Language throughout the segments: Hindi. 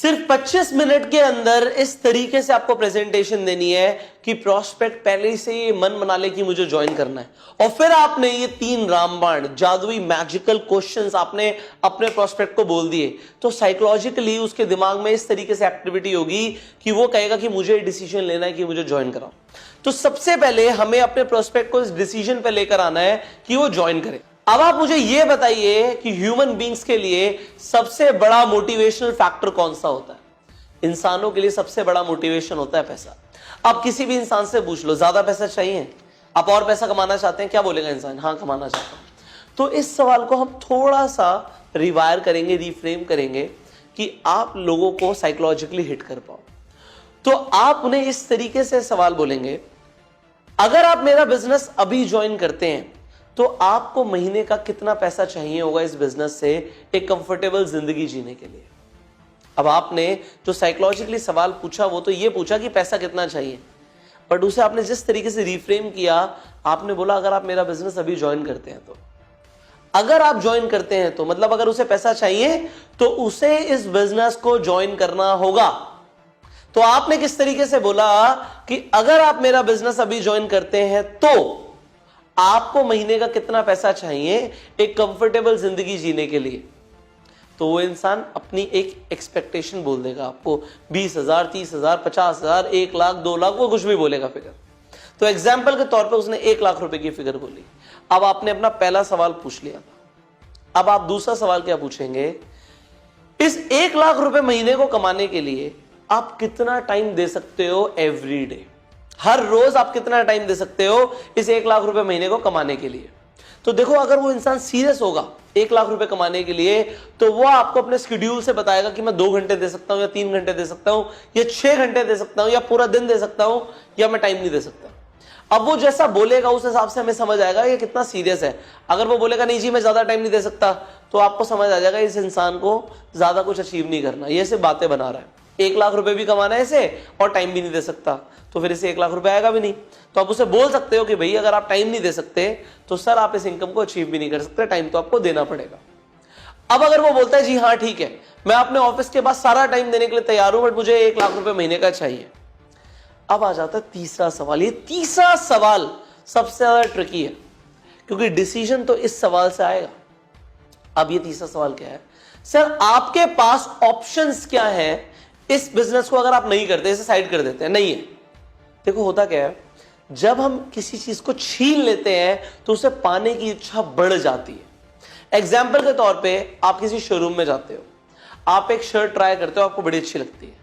सिर्फ 25 मिनट के अंदर इस तरीके से आपको प्रेजेंटेशन देनी है कि प्रोस्पेक्ट पहले से ये मन बना ले कि मुझे ज्वाइन करना है, और फिर आपने ये 3 रामबाण जादुई मैजिकल क्वेश्चंस आपने अपने प्रोस्पेक्ट को बोल दिए, तो साइकोलॉजिकली उसके दिमाग में इस तरीके से एक्टिविटी होगी कि वो कहेगा कि मुझे डिसीजन लेना है कि मुझे ज्वाइन कराओ। तो सबसे पहले हमें अपने प्रोस्पेक्ट को इस डिसीजन पे लेकर आना है कि वो ज्वाइन करे। अब आप मुझे यह बताइए कि ह्यूमन बींग्स के लिए सबसे बड़ा मोटिवेशनल फैक्टर कौन सा होता है? इंसानों के लिए सबसे बड़ा मोटिवेशन होता है पैसा। आप किसी भी इंसान से पूछ लो, ज्यादा पैसा चाहिए, आप और पैसा कमाना चाहते हैं, क्या बोलेगा इंसान? हाँ, कमाना चाहता हूं। तो इस सवाल को हम थोड़ा सा रिवायर करेंगे, रिफ्रेम करेंगे कि आप लोगों को साइकोलॉजिकली हिट कर पाओ। तो आप उन्हें इस तरीके से सवाल बोलेंगे, अगर आप मेरा बिजनेस अभी ज्वाइन करते हैं तो आपको महीने का कितना पैसा चाहिए होगा इस बिजनेस से एक कंफर्टेबल जिंदगी जीने के लिए? अब आपने जो साइकोलॉजिकली सवाल पूछा वो तो ये पूछा कि पैसा कितना चाहिए, बट उसे आपने जिस तरीके से रिफ्रेम किया, आपने बोला अगर आप मेरा बिजनेस अभी ज्वाइन करते हैं तो, अगर आप ज्वाइन करते हैं तो मतलब अगर उसे पैसा चाहिए तो उसे इस बिजनेस को ज्वाइन करना होगा। तो आपने किस तरीके से बोला कि अगर आप मेरा बिजनेस अभी ज्वाइन करते हैं तो आपको महीने का कितना पैसा चाहिए एक कंफर्टेबल जिंदगी जीने के लिए? तो वो इंसान अपनी एक एक्सपेक्टेशन बोल देगा आपको, 20,000, 30,000, 50,000, 1 लाख, 2 लाख, वो कुछ भी बोलेगा फिगर। तो एग्जाम्पल के तौर पे उसने 1 लाख रुपए की फिगर बोली। अब आपने अपना पहला सवाल पूछ लिया था, अब आप दूसरा सवाल क्या पूछेंगे? इस 1 लाख रुपए महीने को कमाने के लिए आप कितना टाइम दे सकते हो एवरी डे? हर रोज आप कितना टाइम दे सकते हो इस 1 लाख रुपए महीने को कमाने के लिए? तो देखो, अगर वो इंसान सीरियस होगा 1 लाख रुपए कमाने के लिए, तो वो आपको अपने शेड्यूल से बताएगा कि मैं 2 घंटे दे सकता हूं या 3 घंटे दे सकता हूं या 6 घंटे दे सकता हूं या पूरा दिन दे सकता हूं या मैं टाइम नहीं दे सकता। अब वो जैसा बोलेगा उस हिसाब से हमें समझ आएगा ये कितना सीरियस है। अगर वो बोलेगा नहीं जी मैं ज्यादा टाइम नहीं दे सकता, तो आपको समझ आ जाएगा इस इंसान को ज्यादा कुछ अचीव नहीं करना, ये सिर्फ बातें बना रहा है। 1 लाख रुपए भी कमाना है इसे और टाइम भी नहीं दे सकता, तो फिर इसे 1 लाख रुपए आएगा भी नहीं। तो आप उसे बोल सकते हो कि भाई अगर आप टाइम नहीं दे सकते तो सर आप इस इनकम को अचीव भी नहीं कर सकते, टाइम तो आपको देना पड़ेगा। अब अगर वो बोलता है जी हाँ ठीक है, मैं अपने ऑफिस के बाद सारा टाइम देने के लिए तैयार हूं, बट मुझे 1 लाख रुपए महीने का चाहिए। अब आ जाता है तीसरा सवाल। ये तीसरा सवाल सबसे ज्यादा ट्रिकी है क्योंकि डिसीजन तो इस सवाल से आएगा। अब ये तीसरा सवाल क्या है? सर आपके पास ऑप्शंस क्या है इस बिजनेस को अगर आप नहीं करते, इसे साइड कर देते हैं? नहीं है। देखो होता क्या है, जब हम किसी चीज को छीन लेते हैं तो उसे पाने की इच्छा बढ़ जाती है। एग्जाम्पल के तौर पे आप किसी शोरूम में जाते हो, आप एक शर्ट ट्राई करते हो, आपको बड़ी अच्छी लगती है,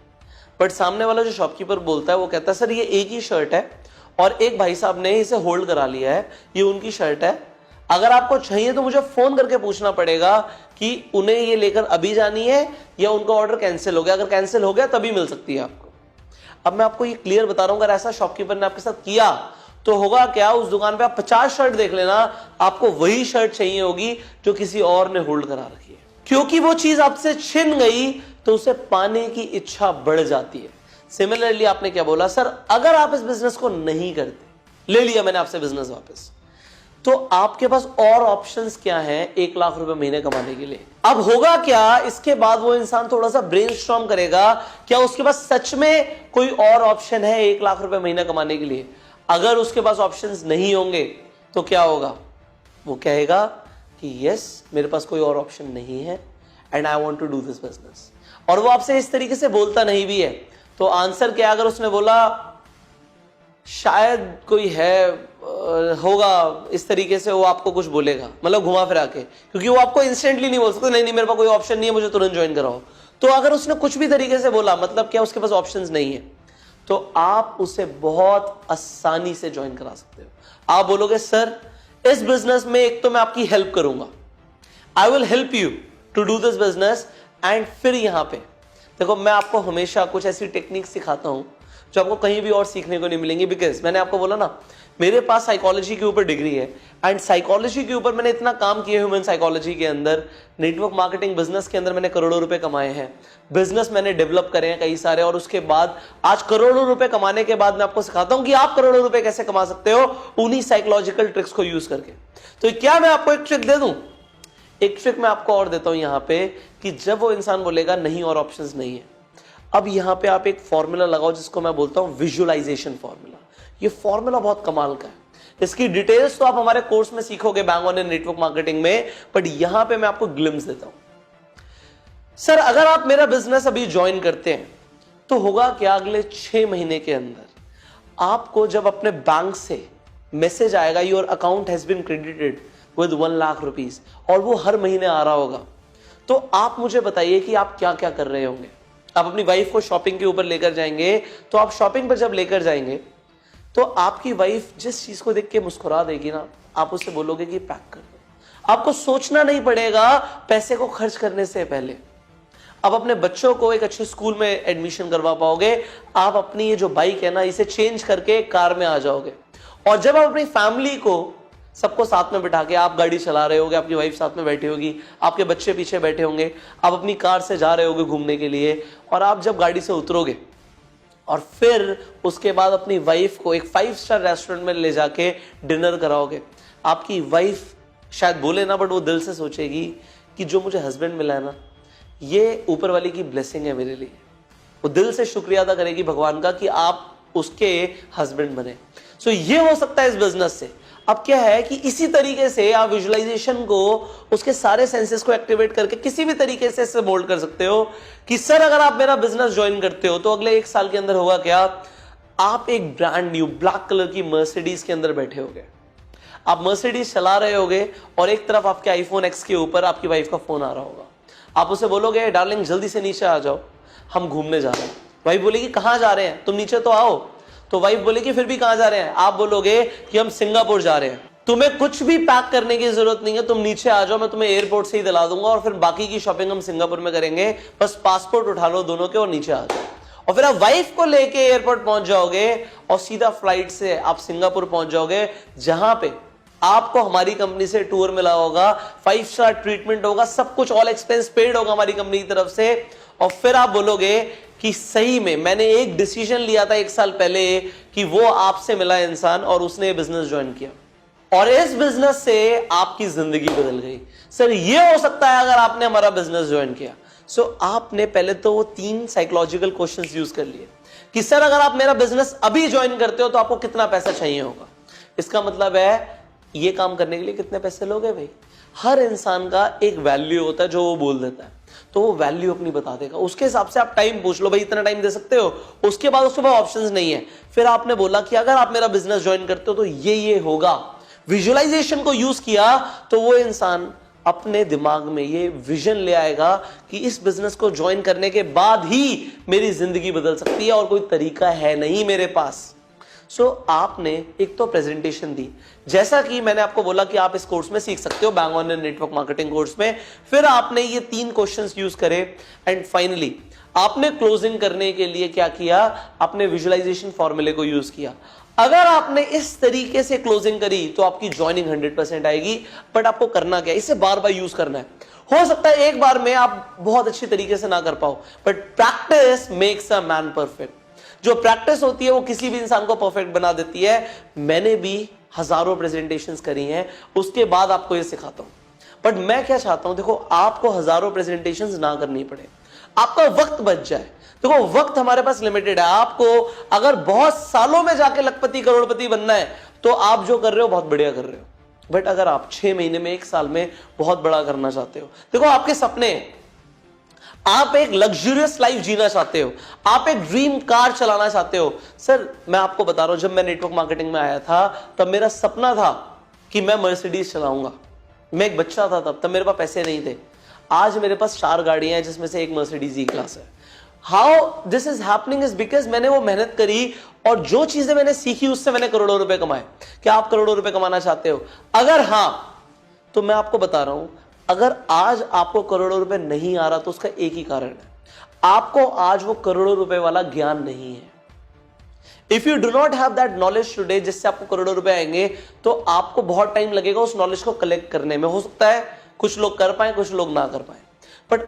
बट सामने वाला जो शॉपकीपर बोलता है वो कहता है सर ये एक ही शर्ट है और एक भाई साहब ने इसे होल्ड करा लिया है, ये उनकी शर्ट है, अगर आपको चाहिए तो मुझे फोन करके पूछना पड़ेगा कि उन्हें ये लेकर अभी जानी है या उनका ऑर्डर कैंसिल हो गया, अगर कैंसिल हो गया तभी मिल सकती है आपको। अब मैं आपको ये क्लियर बता रहा हूं, अगर ऐसा शॉपकीपर ने आपके साथ किया तो होगा क्या, उस दुकान पे आप 50 शर्ट देख लेना, आपको वही शर्ट चाहिए होगी जो किसी और ने होल्ड करा रखी है। क्योंकि वो चीज आपसे छिन गई तो उसे पाने की इच्छा बढ़ जाती है। सिमिलरली आपने क्या बोला, सर अगर आप इस बिजनेस को नहीं करते, ले लिया मैंने आपसे बिजनेस वापस, तो आपके पास और ऑप्शंस क्या हैं 1 लाख रुपए महीने कमाने के लिए? अब होगा क्या, इसके बाद वो इंसान थोड़ा सा ब्रेनस्टॉर्म करेगा, क्या उसके पास सच में कोई और ऑप्शन है 1 लाख रुपए महीना कमाने के लिए? अगर उसके पास ऑप्शंस नहीं होंगे तो क्या होगा? वो कहेगा कि यस मेरे पास कोई और ऑप्शन नहीं है and I want to do this business. और वो आपसे इस तरीके से बोलता नहीं भी है तो आंसर क्या? अगर उसने बोला शायद कोई है होगा, इस तरीके से वो आपको कुछ बोलेगा, मतलब घुमा फिरा के, क्योंकि वो आपको इंस्टेंटली नहीं बोल सकता नहीं नहीं मेरे पास कोई ऑप्शन नहीं है, मुझे तुरंत ज्वाइन कराओ। तो अगर उसने कुछ भी तरीके से बोला, मतलब क्या उसके पास ऑप्शंस नहीं है, तो आप उसे बहुत आसानी से ज्वाइन करा सकते हो। आप बोलोगे सर इस बिजनेस में एक तो मैं आपकी हेल्प करूंगा, I will help you to do this business, and फिर यहां पे देखो मैं आपको हमेशा कुछ ऐसी टेक्निक सिखाता हूं जो आपको कहीं भी और सीखने को नहीं मिलेंगी। बिकॉज मैंने आपको बोला ना मेरे पास साइकोलॉजी के ऊपर डिग्री है एंड साइकोलॉजी के ऊपर मैंने इतना काम किया ह्यूमन साइकोलॉजी के अंदर, नेटवर्क मार्केटिंग बिजनेस के अंदर मैंने करोड़ों रुपए कमाए हैं, बिजनेस मैंने डेवलप करे हैं कई सारे, और उसके बाद आज करोड़ों रुपए कमाने के बाद मैं आपको सिखाता हूं कि आप करोड़ों रुपए कैसे कमा सकते हो उन्हीं साइकोलॉजिकल ट्रिक्स को यूज करके। तो क्या मैं आपको एक ट्रिक दे दूं? एक ट्रिक मैं आपको और देता हूं यहां पे कि जब वो इंसान बोलेगा नहीं और ऑप्शंस नहीं है, अब यहां पे आप एक फॉर्मूला लगाओ जिसको मैं बोलता हूं विजुअलाइजेशन फॉर्मूला। ये फॉर्मूला बहुत कमाल का है, इसकी डिटेल्स तो आप हमारे कोर्स में सीखोगे बैंग ऑन नेटवर्क मार्केटिंग में, बट यहां पे मैं आपको ग्लिम्स देता हूं। सर अगर आप मेरा बिजनेस अभी ज्वाइन करते हैं तो होगा क्या, अगले 6 महीने के अंदर आपको जब अपने बैंक से मैसेज आएगा your account has been credited with 1 lakh rupees, और वो हर महीने आ रहा होगा, तो आप मुझे बताइए कि आप क्या क्या कर रहे होंगे। आप अपनी वाइफ को शॉपिंग के ऊपर लेकर जाएंगे, तो आप शॉपिंग पर जब लेकर जाएंगे तो आपकी वाइफ जिस चीज को देख के मुस्कुरा देगी ना, आप उससे बोलोगे कि पैक कर दो। आपको सोचना नहीं पड़ेगा पैसे को खर्च करने से पहले। आप अपने बच्चों को एक अच्छे स्कूल में एडमिशन करवा पाओगे। आप अपनी ये जो बाइक है ना, इसे चेंज करके कार में आ जाओगे। और जब आप अपनी फैमिली को सबको साथ में बिठा के आप गाड़ी चला रहे होगे, आपकी वाइफ साथ में बैठी होगी, आपके बच्चे पीछे बैठे होंगे, आप अपनी कार से जा रहे होगे घूमने के लिए, और आप जब गाड़ी से उतरोगे और फिर उसके बाद अपनी वाइफ को एक 5 स्टार रेस्टोरेंट में ले जाके डिनर कराओगे, आपकी वाइफ शायद बोले ना, बट वो दिल से सोचेगी कि जो मुझे हस्बैंड मिला है ना, ये ऊपर वाले की ब्लेसिंग है मेरे लिए। वो दिल से शुक्रिया अदा करेगी भगवान का कि आप उसके हस्बैंड बने। सो ये हो सकता है इस बिजनेस से। अब क्या है कि इसी तरीके से आप विजुअलाइजेशन को, उसके सारे सेंसेस को एक्टिवेट करके किसी भी तरीके से इससे मोल्ड कर सकते हो कि सर अगर आप मेरा बिजनेस ज्वाइन करते हो तो अगले 1 साल के अंदर होगा क्या, आप एक ब्रांड न्यू ब्लैक कलर की मर्सिडीज के अंदर बैठे होगे। आप मर्सिडीज चला रहे होगे और एक तरफ आपके आईफोन एक्स के ऊपर आपकी वाइफ का फोन आ रहा होगा। आप उसे बोलोगे डार्लिंग जल्दी से नीचे आ जाओ, हम घूमने जा रहे हैं। वाइफ बोलेगी कहां जा रहे हैं, तुम नीचे तो आओ। तो वाइफ बोलेगी फिर भी कहां जा रहे हैं, आप बोलोगे कि हम सिंगापुर जा रहे हैं। तुम्हें कुछ भी पैक करने की जरूरत नहीं है, तुम नीचे आ जाओ, मैं तुम्हें एयरपोर्ट से ही दिला दूंगा और फिर बाकी की शॉपिंग हम सिंगापुर में करेंगे। बस पासपोर्ट उठा लो दोनों के और नीचे आ जाओ। और फिर आप वाइफ को लेके एयरपोर्ट पहुंच जाओगे और सीधा फ्लाइट से आप सिंगापुर पहुंच जाओगे, जहां पे आपको हमारी कंपनी से टूर मिला होगा, 5 स्टार ट्रीटमेंट होगा, सब कुछ ऑल एक्सपेंस पेड होगा हमारी कंपनी की तरफ से। और फिर आप बोलोगे कि सही में मैंने एक डिसीजन लिया था 1 साल पहले कि वो आपसे मिला इंसान और उसने बिजनेस ज्वाइन किया और इस बिजनेस से आपकी जिंदगी बदल गई। सर ये हो सकता है अगर आपने हमारा बिजनेस ज्वाइन किया। सो आपने पहले तो वो 3 साइकोलॉजिकल क्वेश्चंस यूज कर लिए कि सर अगर आप मेरा बिजनेस अभी ज्वाइन करते हो तो आपको कितना पैसा चाहिए होगा। इसका मतलब है ये काम करने के लिए कितने पैसे लोगे भाई। हर इंसान का एक वैल्यू होता है जो वो बोल देता है, तो वो वैल्यू अपनी बता देगा। उसके हिसाब से आप टाइम पूछ लो, भाई इतना टाइम दे सकते हो। उसके बाद उसके पास ऑप्शंस नहीं है। फिर आपने बोला कि अगर आप मेरा बिजनेस ज्वाइन करते हो तो ये होगा। विजुअलाइजेशन को यूज किया तो वो इंसान अपने दिमाग में ये विजन ले आएगा कि इस बिजनेस को ज्वाइन करने के बाद ही मेरी जिंदगी बदल सकती है और कोई तरीका है नहीं मेरे पास। सो आपने एक तो प्रेजेंटेशन दी, जैसा कि मैंने आपको बोला कि आप इस कोर्स में सीख सकते हो bang on network marketing course में। फिर आपने ये 3 क्वेश्चंस यूज करे एंड फाइनली आपने क्लोजिंग करने के लिए क्या किया, आपने विजुअलाइजेशन फॉर्मूले को यूज किया। अगर आपने इस तरीके से क्लोजिंग करी तो आपकी ज्वाइनिंग 100% आएगी। बट आपको करना क्या है, इसे बार बार यूज करना है। हो सकता है एक बार में आप बहुत अच्छी तरीके से ना कर पाओ, but practice makes a man perfect. जो प्रैक्टिस होती है वो किसी भी इंसान को परफेक्ट बना देती है। मैंने भी हजारों प्रेजेंटेशंस करी हैं, उसके बाद आपको ये सिखाता हूं। बट मैं क्या चाहता हूं, देखो आपको हजारों प्रेजेंटेशंस ना करनी पड़े, आपका वक्त बच जाए। देखो वक्त हमारे पास लिमिटेड है। आपको अगर बहुत सालों में जाके लखपति करोड़पति बनना है तो आप जो कर रहे हो बहुत बढ़िया कर रहे हो। बट अगर आप 6 महीने में 1 साल में बहुत बड़ा करना चाहते हो, देखो आपके सपने, आप एक लग्जरियस लाइफ जीना चाहते हो, आप एक ड्रीम कार चलाना चाहते हो। सर मैं आपको बता रहा हूं, जब मैं नेटवर्क मार्केटिंग में आया था तब मेरा सपना था कि मैं मर्सिडीज चलाऊंगा। मैं एक बच्चा था तब मेरे पास पैसे नहीं थे। आज मेरे पास 4 गाड़ियां हैं जिसमें से एक मर्सिडीज ई क्लास है। How this is happening is because मैंने वो मेहनत करी और जो चीजें मैंने सीखी उससे मैंने करोड़ों रुपए कमाए। क्या आप करोड़ों रुपए कमाना चाहते हो? अगर हां तो मैं आपको बता रहा हूं, अगर आज आपको करोड़ों रुपए नहीं आ रहा तो उसका एक ही कारण है, आपको आज वो करोड़ों रुपए वाला ज्ञान नहीं है। If you do not have that knowledge today जिससे आपको करोड़ों रुपए आएंगे, तो आपको बहुत टाइम लगेगा उस नॉलेज को कलेक्ट करने में। हो सकता है कुछ लोग कर पाए, कुछ लोग ना कर पाए।